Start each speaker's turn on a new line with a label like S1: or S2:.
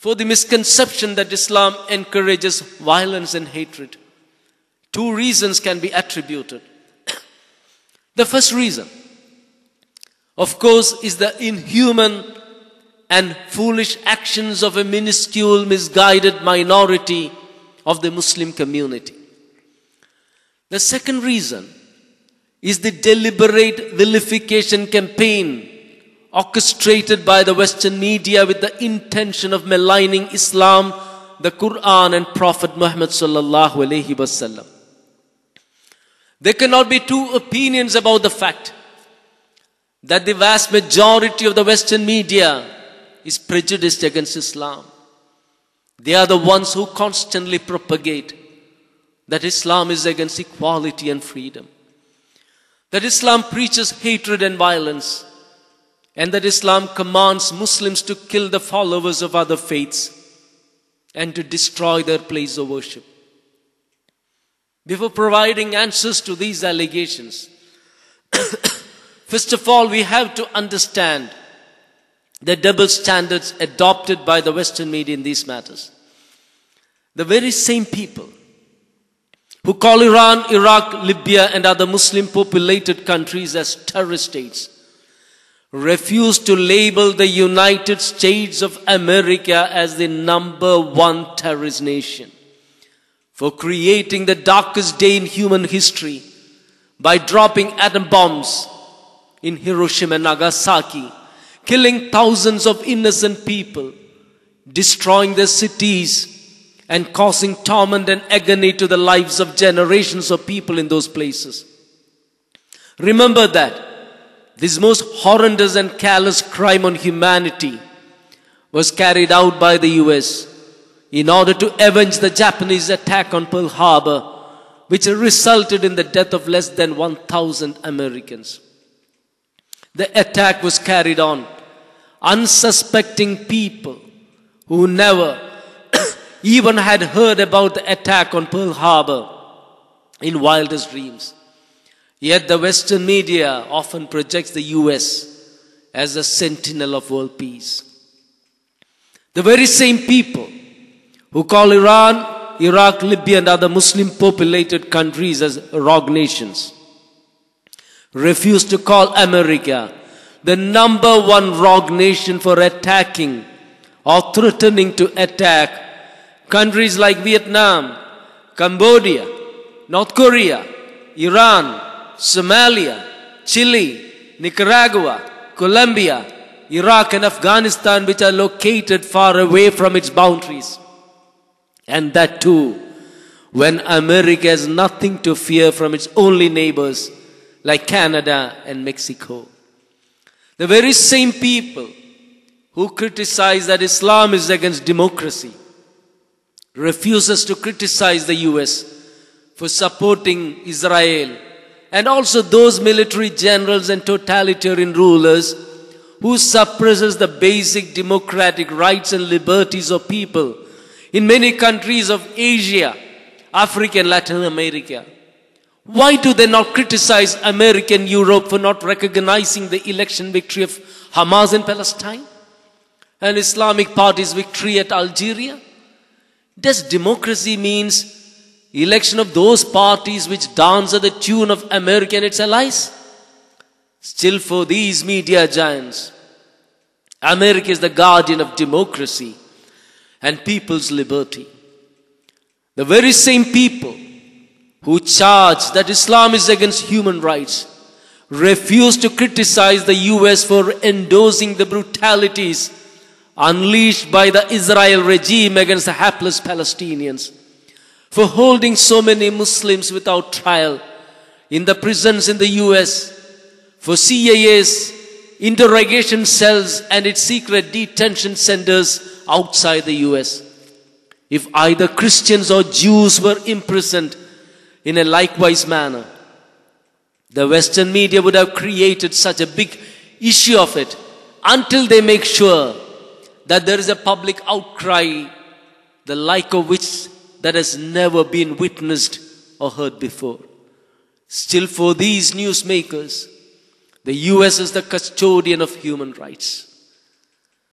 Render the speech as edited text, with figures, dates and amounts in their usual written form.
S1: for the misconception that Islam encourages violence and hatred. Two reasons can be attributed. The first reason, of course, is the inhuman and foolish actions of a minuscule, misguided minority of the Muslim community. The second reason is the deliberate vilification campaign orchestrated by the Western media with the intention of maligning Islam, the Quran and Prophet Muhammad sallallahu alaihi wasallam. There cannot be two opinions about the fact that the vast majority of the Western media is prejudiced against Islam. They are the ones who constantly propagate that Islam is against equality and freedom, that Islam preaches hatred and violence, and that Islam commands Muslims to kill the followers of other faiths and to destroy their place of worship. Before providing answers to these allegations, first of all, we have to understand the double standards adopted by the Western media in these matters. The very same people who call Iran, Iraq, Libya and other Muslim populated countries as terrorist states refuse to label the United States of America as the #1 terrorist nation for creating the darkest day in human history by dropping atom bombs in Hiroshima and Nagasaki, killing thousands of innocent people, destroying their cities, and causing torment and agony to the lives of generations of people in those places. Remember that this most horrendous and callous crime on humanity was carried out by the US in order to avenge the Japanese attack on Pearl Harbor, which resulted in the death of less than 1,000 Americans. The attack was carried on unsuspecting people who never even had heard about the attack on Pearl Harbor in wildest dreams. Yet the Western media often projects the US as a sentinel of world peace. The very same people who call Iran, Iraq, Libya and other Muslim populated countries as rogue nations refuse to call America the #1 rogue nation for attacking or threatening to attack countries like Vietnam, Cambodia, North Korea, Iran, Somalia, Chile, Nicaragua, Colombia, Iraq and Afghanistan, which are located far away from its boundaries. And that too, when America has nothing to fear from its only neighbors like Canada and Mexico. The very same people who criticize that Islam is against democracy refuses to criticize the US for supporting Israel and also those military generals and totalitarian rulers who suppresses the basic democratic rights and liberties of people in many countries of Asia, Africa and Latin America. Why do they not criticize America and Europe for not recognizing the election victory of Hamas in Palestine and Islamic Party's victory at Algeria? Does democracy means election of those parties which dance at the tune of America and its allies? Still, for these media giants, America is the guardian of democracy and people's liberty. The very same people who charge that Islam is against human rights refuse to criticize the US for endorsing the brutalities unleashed by the Israel regime against the hapless Palestinians, for holding so many Muslims without trial in the prisons in the US, for CIA's interrogation cells and its secret detention centers outside the US. If either Christians or Jews were imprisoned in a likewise manner, the Western media would have created such a big issue of it until they make sure that there is a public outcry, the like of which that has never been witnessed or heard before. Still, for these newsmakers, the US is the custodian of human rights.